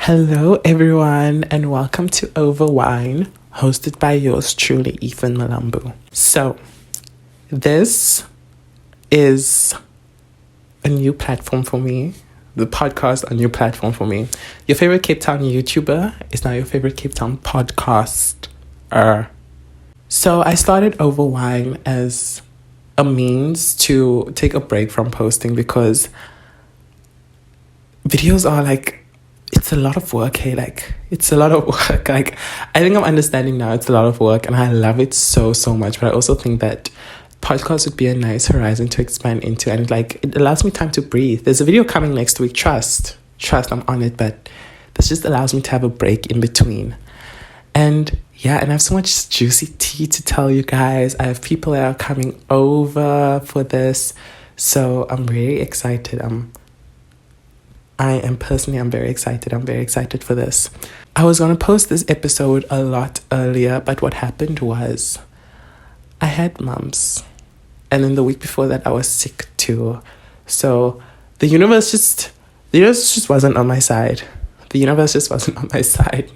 Hello, everyone, and welcome to OverWine, hosted by yours truly, Ethan Mlambo. So, this is a new platform for me. The podcast, a new platform for me. Your favorite Cape Town YouTuber is now your favorite Cape Town podcaster. So, I started OverWine as a means to take a break from posting because videos are it's a lot of work, hey, it's a lot of work. I think I'm understanding now it's a lot of work and I love it so much. But I also think that podcast would be a nice horizon to expand into, and it allows me time to breathe. There's a video coming next week, trust, I'm on it, but this just allows me to have a break in between. And yeah, and I have so much juicy tea to tell you guys. I have people that are coming over for this, so I'm really excited. I'm very excited. I'm very excited for this. I was going to post this episode a lot earlier, but what happened was I had mumps. And then the week before that, I was sick too. So the universe just wasn't on my side. The universe just wasn't on my side.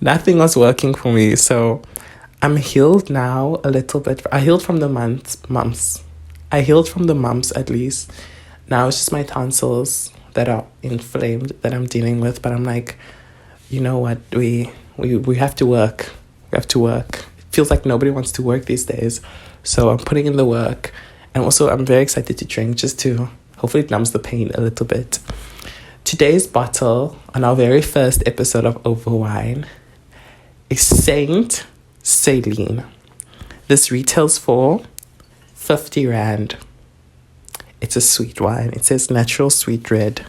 Nothing was working for me. So I'm healed now a little bit. I healed from the mumps. I healed from the mumps at least. Now it's just my tonsils that are inflamed that I'm dealing with, but I'm like, you know what, we have to work. We have to work. It feels like nobody wants to work these days, so I'm putting in the work. And also I'm very excited to drink, just to hopefully it numbs the pain a little bit. Today's bottle on our very first episode of OverWine is Saint Saline. This retails for 50 Rand. It's a sweet wine. It says natural sweet red.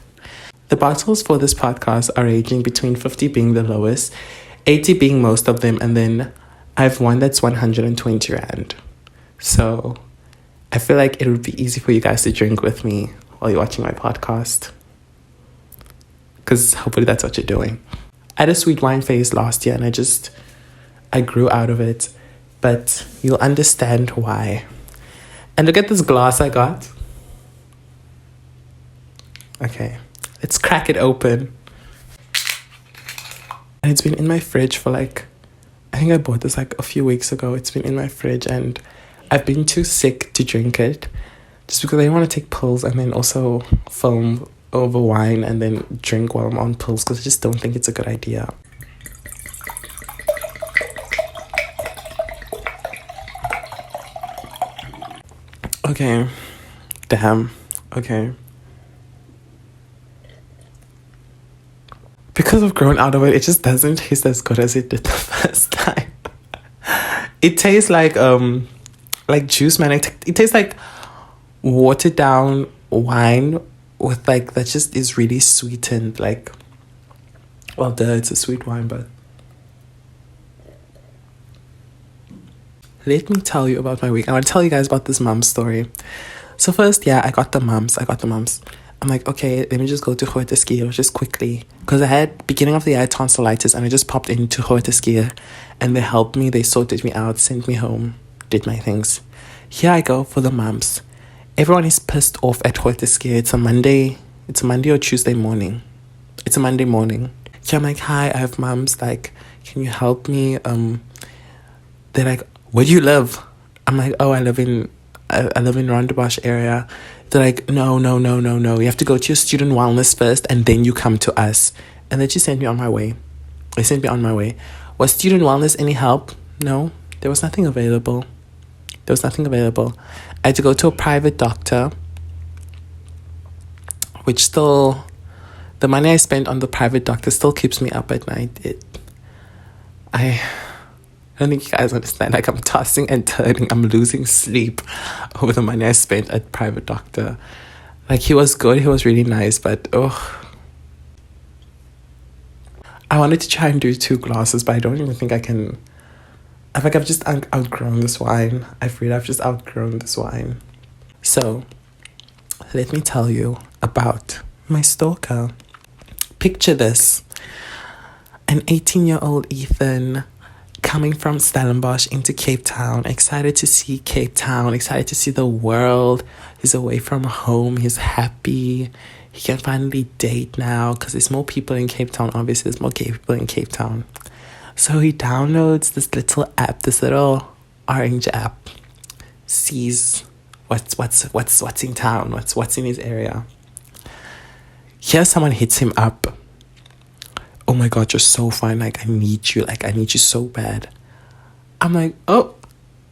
The bottles for this podcast are ranging between 50 being the lowest, 80 being most of them, and then I have one that's 120 Rand. So I feel like it would be easy for you guys to drink with me while you're watching my podcast, because hopefully that's what you're doing. I had a sweet wine phase last year and I grew out of it, but you'll understand why. And look at this glass I got. Okay, let's crack it open. And it's been in my fridge for I think I bought this a few weeks ago. It's been in my fridge and I've been too sick to drink it, just because I didn't want to take pills and then also film over wine and then drink while I'm on pills, because I just don't think it's a good idea. Okay, damn, okay. Because I've grown out of it, it just doesn't taste as good as it did the first time. It tastes like juice, man. It tastes like watered down wine with that just is really sweetened. It's a sweet wine, but let me tell you about my week. I want to tell you guys about this mum story. So first, I got the mumps. I'm like, okay, let me just go to Grooteskier just quickly. Because I had, beginning of the year, tonsillitis, and I just popped into Grooteskier. And they helped me, they sorted me out, sent me home, did my things. Here I go for the mumps. Everyone is pissed off at Grooteskier. It's a Monday or Tuesday morning. It's a Monday morning. Here I'm like, hi, I have mumps. Can you help me? They're like, where do you live? I'm like, oh, I live in Rondebosch area. They're like, no. You have to go to your student wellness first and then you come to us. And then she sent me on my way. Was student wellness any help? No, there was nothing available. I had to go to a private doctor, which still, the money I spent on the private doctor still keeps me up at night. I don't think you guys understand. I'm tossing and turning. I'm losing sleep over the money I spent at private doctor. He was good. He was really nice, but I wanted to try and do 2 glasses, but I don't even think I can. I think I've just outgrown this wine. I've just outgrown this wine. So, let me tell you about my stalker. Picture this. An 18-year-old Ethan coming from Stellenbosch into Cape Town, excited to see Cape Town, excited to see the world. He's away from home, he's happy, he can finally date now because there's more people in Cape Town. Obviously, there's more gay people in Cape Town. So he downloads this little app, this little orange app, sees what's in town, what's in his area. Here someone hits him up. Oh my God, you're so fine. Like, I need you. Like, I need you so bad. I'm like, oh,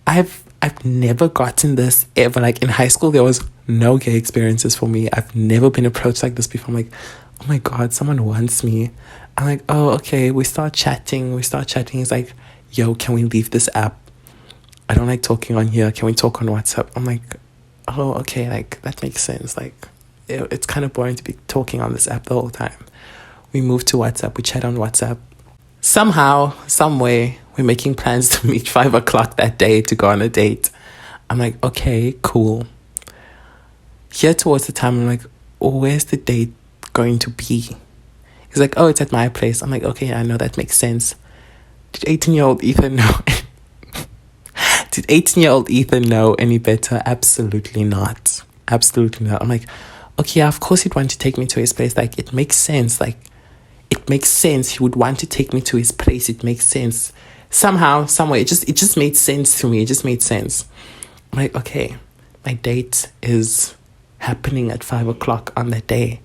I've never gotten this ever. Like, in high school, there was no gay experiences for me. I've never been approached like this before. I'm like, oh my God, someone wants me. I'm like, oh, okay. We start chatting. He's like, yo, can we leave this app? I don't like talking on here. Can we talk on WhatsApp? I'm like, oh, okay. Like, that makes sense. Like, it's kind of boring to be talking on this app the whole time. We move to WhatsApp. We chat on WhatsApp. Somehow, some way, we're making plans to meet 5 o'clock that day to go on a date. I'm like, okay, cool. Here towards the time, I'm like, oh, where's the date going to be? He's like, oh, it's at my place. I'm like, okay, I know, that makes sense. Did 18-year-old Ethan know? Did 18-year-old Ethan know any better? Absolutely not. Absolutely not. I'm like, okay, yeah, of course he'd want to take me to his place. Like, it makes sense. Like, it makes sense. He would want to take me to his place. It makes sense. Somehow, somewhere, it just made sense to me. It just made sense. I'm like, okay, my date is happening at 5 o'clock on that day.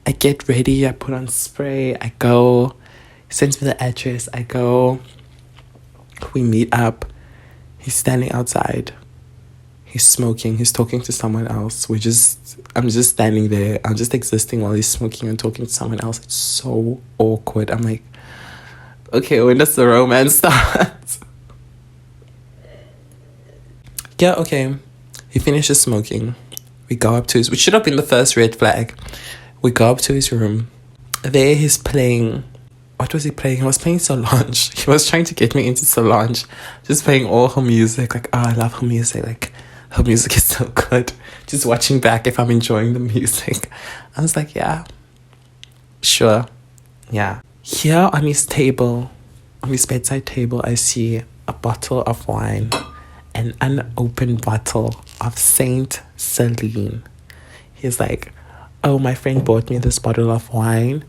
I get ready. I put on spray. I go. He sends me the address. I go. We meet up. He's standing outside. He's smoking. He's talking to someone else. I'm just standing there. I'm just existing while he's smoking and talking to someone else. It's so awkward. I'm like, okay, when does the romance start? Yeah, okay. He finishes smoking. We go up to which should have been the first red flag. We go up to his room. There he's playing. What was he playing? He was playing Solange. He was trying to get me into Solange. Just playing all her music. Like, oh, I love her music. Like, her music is so good. Just watching back if I'm enjoying the music. I was like, yeah, sure. Yeah. Here on his table, on his bedside table, I see a bottle of wine, an unopened bottle of Saint Celine. He's like, oh, my friend bought me this bottle of wine.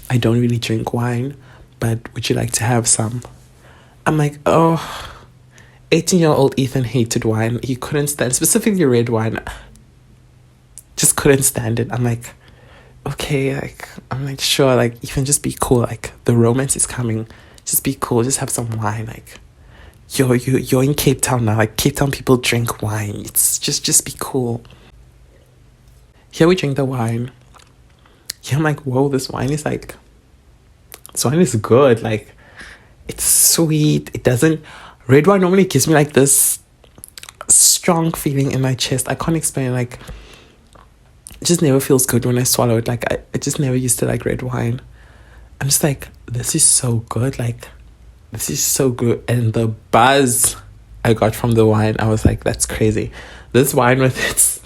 I don't really drink wine, but would you like to have some? I'm like, oh, 18-year-old Ethan hated wine. He couldn't stand, specifically red wine. Just couldn't stand it. I'm like, okay, like, I'm like, sure, like, Ethan, just be cool. Like, the romance is coming. Just be cool. Just have some wine. Like, you're in Cape Town now. Like, Cape Town people drink wine. It's just be cool. Here we drink the wine. Yeah, I'm like, whoa, this wine is good. Like, it's sweet. Red wine normally gives me like this strong feeling in my chest. I can't explain. Like, it just never feels good when I swallow it. Like, I just never used to like red wine. I'm just like, this is so good. Like, this is so good. And the buzz I got from the wine, I was like, that's crazy. This wine with its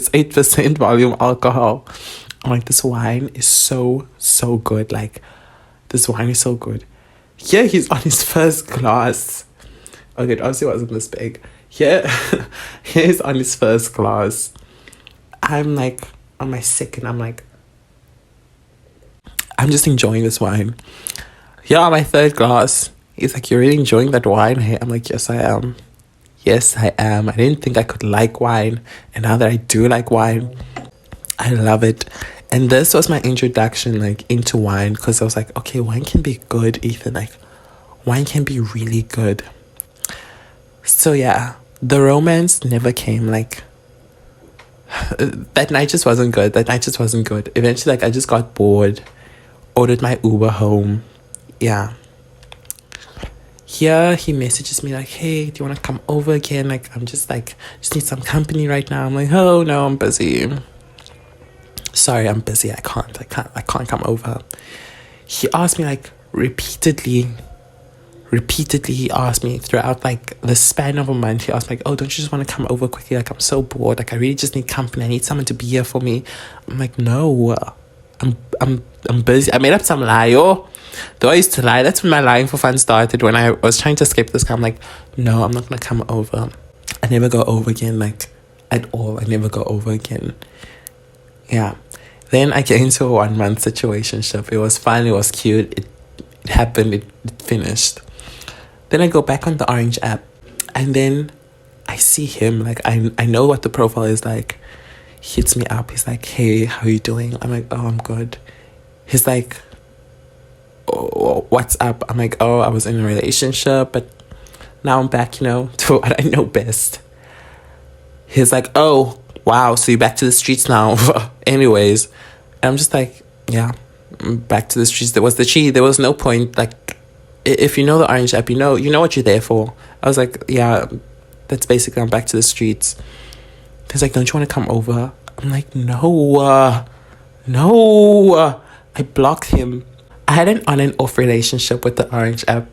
8% volume alcohol, I'm like, this wine is so good. Like, this wine is so good. Yeah, he's on his first glass. Okay, it obviously wasn't this big. Yeah, he's on his first glass. I'm like, on my second, I'm like, I'm just enjoying this wine. Yeah, on my third glass, he's like, you're really enjoying that wine? Hey, I'm like, yes, I am. Yes, I am. I didn't think I could like wine. And now that I do like wine, I love it. And this was my introduction, like, into wine. Because I was like, okay, wine can be good, Ethan. Like, wine can be really good. So, yeah. The romance never came. Like, that night just wasn't good. Eventually, like, I just got bored. Ordered my Uber home. Yeah. Here he messages me like, hey, do you want to come over again? Like, I'm just like, just need some company right now. I'm like, oh no, I'm busy. Sorry, I'm busy. I can't come over. He asked me like repeatedly he asked me throughout like the span of a month. He asked me like, oh, don't you just want to come over quickly? Like, I'm so bored. Like, I really just need company. I need someone to be here for me. I'm like, no, I'm busy. I made up some lie, Though I used to lie. That's when my lying for fun started. When I was trying to escape this guy, I'm like, no, I'm not gonna come over. I never go over again. Like, at all. I never go over again. Yeah. Then I get into a 1 month situationship. It was fun. It was cute. It happened. It finished. Then I go back on the Orange app, and then I see him. Like, I know what the profile is like. He hits me up. He's like, hey, how are you doing? I'm like, oh, I'm good. He's like, oh, what's up? I'm like, oh, I was in a relationship, but now I'm back, to what I know best. He's like, oh, wow, so you're back to the streets now. Anyways, and I'm just like, yeah, I'm back to the streets. There was no point. Like, if you know the Orange app, you know what you're there for. I was like, yeah, that's basically, I'm back to the streets. He's like, don't you want to come over? I'm like, no. I blocked him. I had an on and off relationship with the Orange app.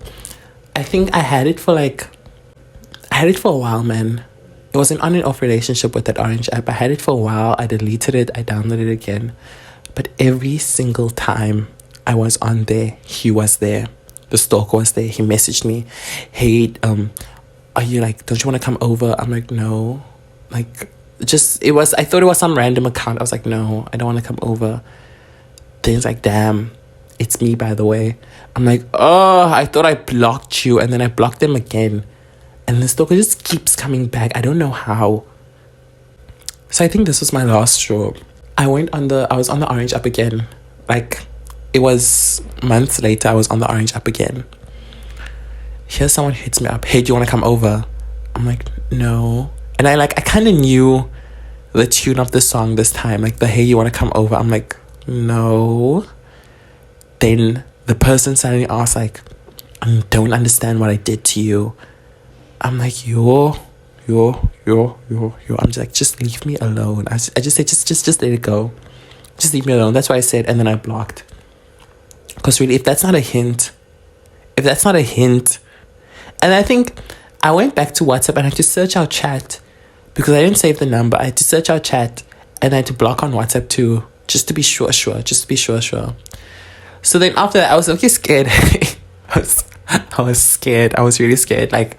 I think I had it for a while, man. It was an on and off relationship with that Orange app. I had it for a while. I deleted it. I downloaded it again. But every single time I was on there, he was there. The stalker was there. He messaged me, hey, are you like, don't you want to come over? I'm like, no. Like, I thought it was some random account. I was like, no, I don't want to come over. Then he's like, damn, it's me, by the way. I'm like, oh, I thought I blocked you. And then I blocked him again. And the stalker just keeps coming back. I don't know how. So I think this was my last straw. I was on the Orange app again. Like, it was months later, I was on the Orange app again. Here someone hits me up. Hey, do you want to come over? I'm like, no. And I kind of knew the tune of the song this time. Like, the hey, you want to come over? I'm like, no. Then the person suddenly asks, like, I don't understand what I did to you. I'm like, yo. I'm just like, just leave me alone. I just said, just let it go. Just leave me alone. That's what I said. And then I blocked. Because really, if that's not a hint. And I think I went back to WhatsApp and I had to search our chat. Because I didn't save the number. I had to search our chat. And I had to block on WhatsApp too. Just to be sure. So then after that, I was okay scared. I was scared. I was really scared. Like,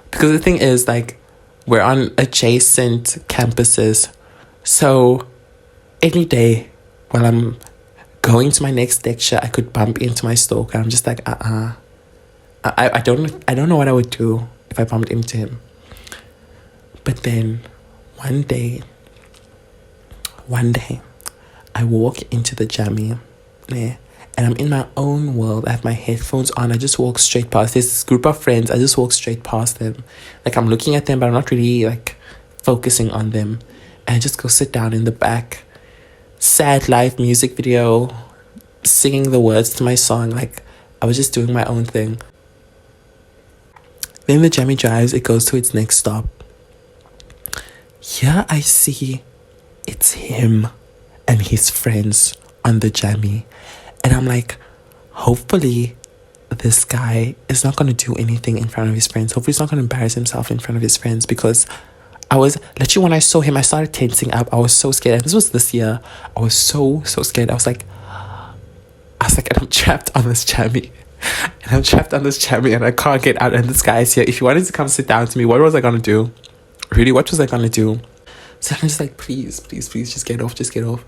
because the thing is, like, we're on adjacent campuses. So any day when I'm going to my next lecture, I could bump into my stalker. I'm just like, I don't know what I would do if I bumped into him. But then one day, I walk into the jammy, yeah, and I'm in my own world. I have my headphones on. I just walk straight past. There's this group of friends. I just walk straight past them. Like, I'm looking at them, but I'm not really, like, focusing on them. And I just go sit down in the back. Sad live music video, singing the words to my song. Like, I was just doing my own thing. Then the jammy drives. It goes to its next stop. Here I see it's him and his friends on the jammy. And I'm like, hopefully this guy is not going to do anything in front of his friends. Hopefully he's not going to embarrass himself in front of his friends, because I was literally, when I saw him, I started tensing up. I was so scared. And this was this year. I was so scared. I was like, and I'm trapped on this jammy. And I can't get out. And this guy is here. If he wanted to come sit down to me, what was I going to do? Really, what was I going to do? So I'm just like, please, just get off.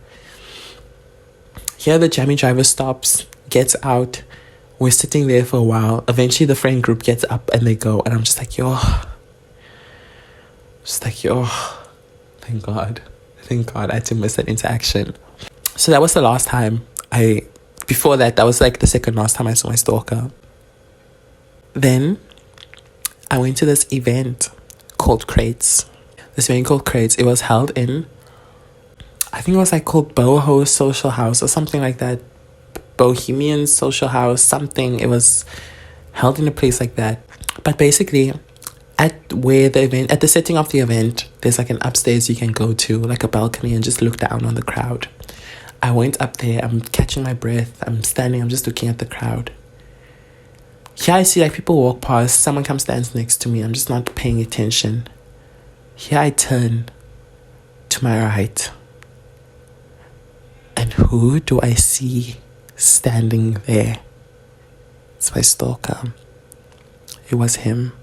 Here the jammy driver stops, gets out. We're sitting there for a while. Eventually the friend group gets up and they go. And I'm just like, yo. Thank God I had to miss that interaction. So that was the last time before that was like the second last time I saw my stalker. Then I went to this event called Crates. It was held in, I think it was like called Boho Social House or something like that. Bohemian Social House, something. It was held in a place like that. But basically, at the setting of the event, there's like an upstairs you can go to, like a balcony, and just look down on the crowd. I went up there, I'm catching my breath, I'm standing, I'm just looking at the crowd. Here I see like people walk past, someone comes stands next to me, I'm just not paying attention. Here I turn to my right. And who do I see standing there? It's my stalker. It was him.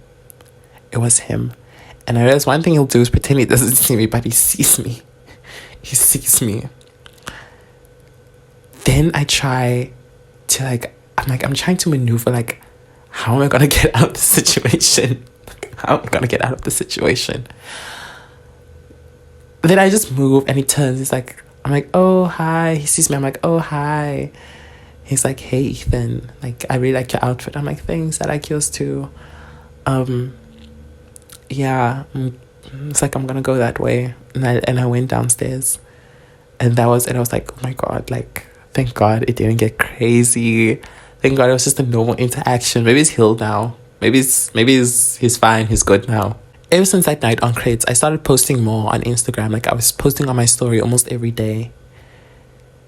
And And I realized one thing he'll do is pretend he doesn't see me, but he sees me. He sees me. Then I try to I'm trying to maneuver, like, how am I going to get out of the situation? How am I going to get out of the situation? Then I just move and he turns. He's like, I'm like, oh, hi. He sees me. I'm like, oh, hi. He's like, hey, Ethan. Like, I really like your outfit. I'm like, thanks. I like yours too. Yeah. It's like, I'm going to go that way. And I went downstairs. And that was it. I was like, oh my God. Like, thank God it didn't get crazy. Thank God it was just a normal interaction. Maybe he's healed now. Maybe he's fine. He's good now. Ever since that night on Crates, I started posting more on Instagram. Like, I was posting on my story almost every day.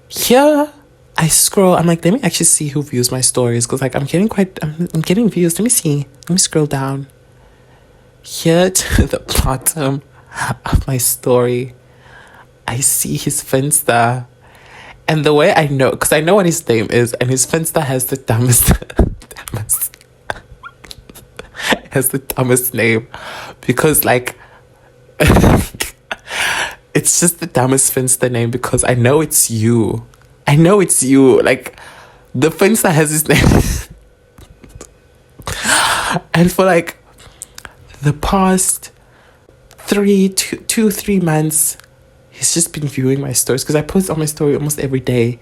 Here, I scroll. I'm like, let me actually see who views my stories. Because, like, I'm getting views. Let me see. Let me scroll down. Here to the bottom of my story, I see his Finsta. And the way I know, because I know what his name is. And his Finsta has the dumbest name, because like it's just the dumbest Finsta name, because I know it's you. Like, the Finsta has his name. And for like the past 3 months, he's just been viewing my stories, because I post on my story almost every day.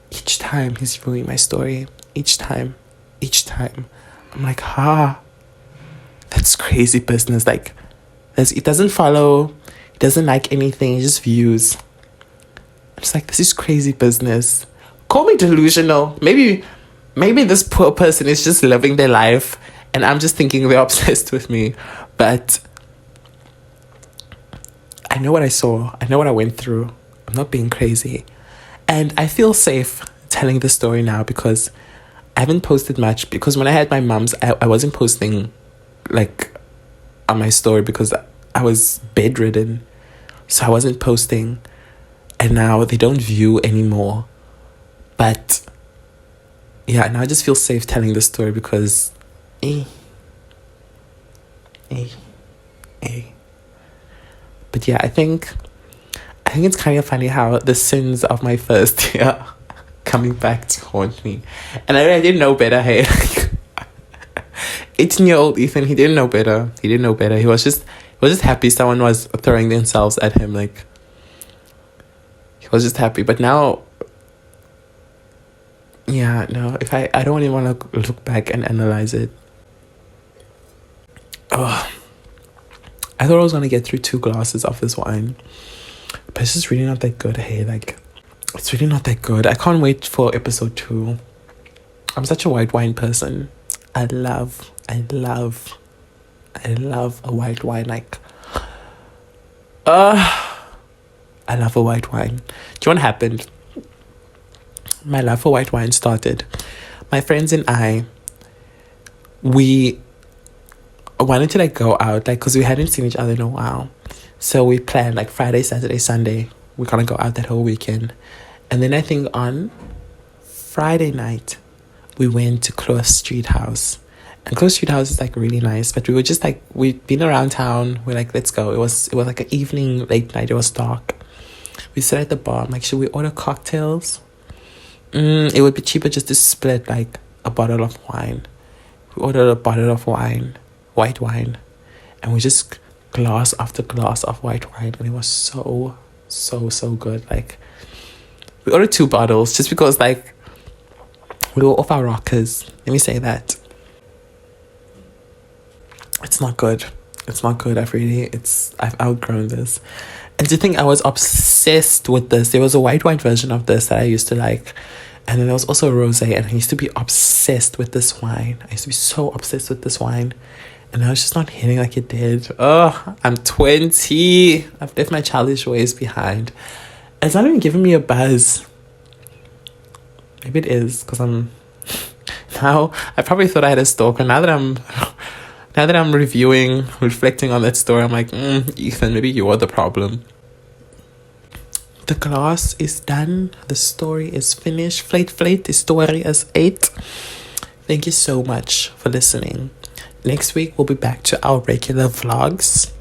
Each time he's viewing my story. Each time I'm like, that's crazy business. Like, it doesn't follow, he doesn't like anything, he just views. I'm just like, this is crazy business. Call me delusional. Maybe this poor person is just living their life and I'm just thinking they're obsessed with me. But I know what I saw. I know what I went through. I'm not being crazy. And I feel safe telling the story now, because I haven't posted much. Because when I had my mums, I wasn't posting like on my story because I was bedridden, so I wasn't posting, and now they don't view anymore. But yeah, now I just feel safe telling the story, because but yeah, I think it's kind of funny how the sins of my first year coming back to haunt me. And I didn't know better, hey. 18-year-old Ethan, he didn't know better. He was just happy someone was throwing themselves at him. Like, he was just happy. But now, yeah, no, if I don't even want to look back and analyze it. Oh, I thought I was going to get through 2 glasses of this wine, but it's just really not that good, hey. Like, it's really not that good. I can't wait for episode 2. I'm such a white wine person. I love a white wine. Like, I love a white wine. Do you know what happened? My love for white wine started. My friends and I, we wanted to like go out, like, because we hadn't seen each other in a while. So we planned like Friday, Saturday, Sunday. We're gonna go out that whole weekend. And then I think on Friday night, we went to Close Street House. And Close Street House is like really nice, but we were just like, we'd been around town. We're like, let's go. It was like an evening, late night. It was dark. We sat at the bar. I'm like, should we order cocktails? It would be cheaper just to split like a bottle of wine. We ordered a bottle of wine, white wine, and we just glass after glass of white wine, and it was so good. Like, we ordered 2 bottles just because like we were off our rockers. Let me say that. It's not good. I've outgrown this. And to think I was obsessed with this. There was a white wine version of this that I used to like. And then there was also a rosé, and I used to be obsessed with this wine. I used to be so obsessed with this wine. And I was just not hitting like it did. Oh, I'm 20. I've left my childish ways behind. It's not even giving me a buzz. Maybe it is, because now I probably thought I had a stalker. Now that I'm reflecting on that story, I'm like, Ethan, maybe you are the problem. The glass is done. The story is finished. Flate, the story is 8. Thank you so much for listening. Next week we'll be back to our regular vlogs.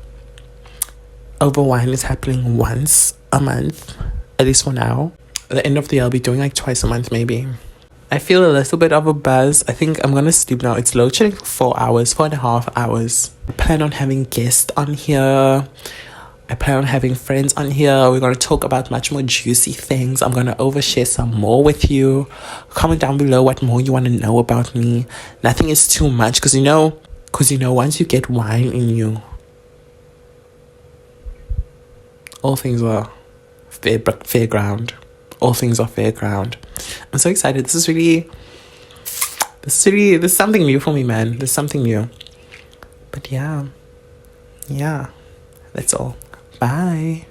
OverWine is happening once a month, at least for now. At the end of the year, I'll be doing like twice a month maybe. I feel a little bit of a buzz. I think I'm gonna sleep now. It's load shedding for 4.5 hours. I plan on having guests on here. I plan on having friends on here. We're going to talk about much more juicy things. I'm going to overshare some more with you. Comment down below what more you want to know about me. Nothing is too much because you know, once you get wine in you, all things are fair ground. All things are fair ground. I'm so excited. This is something new for me, man. There's something new. But yeah, that's all. Bye.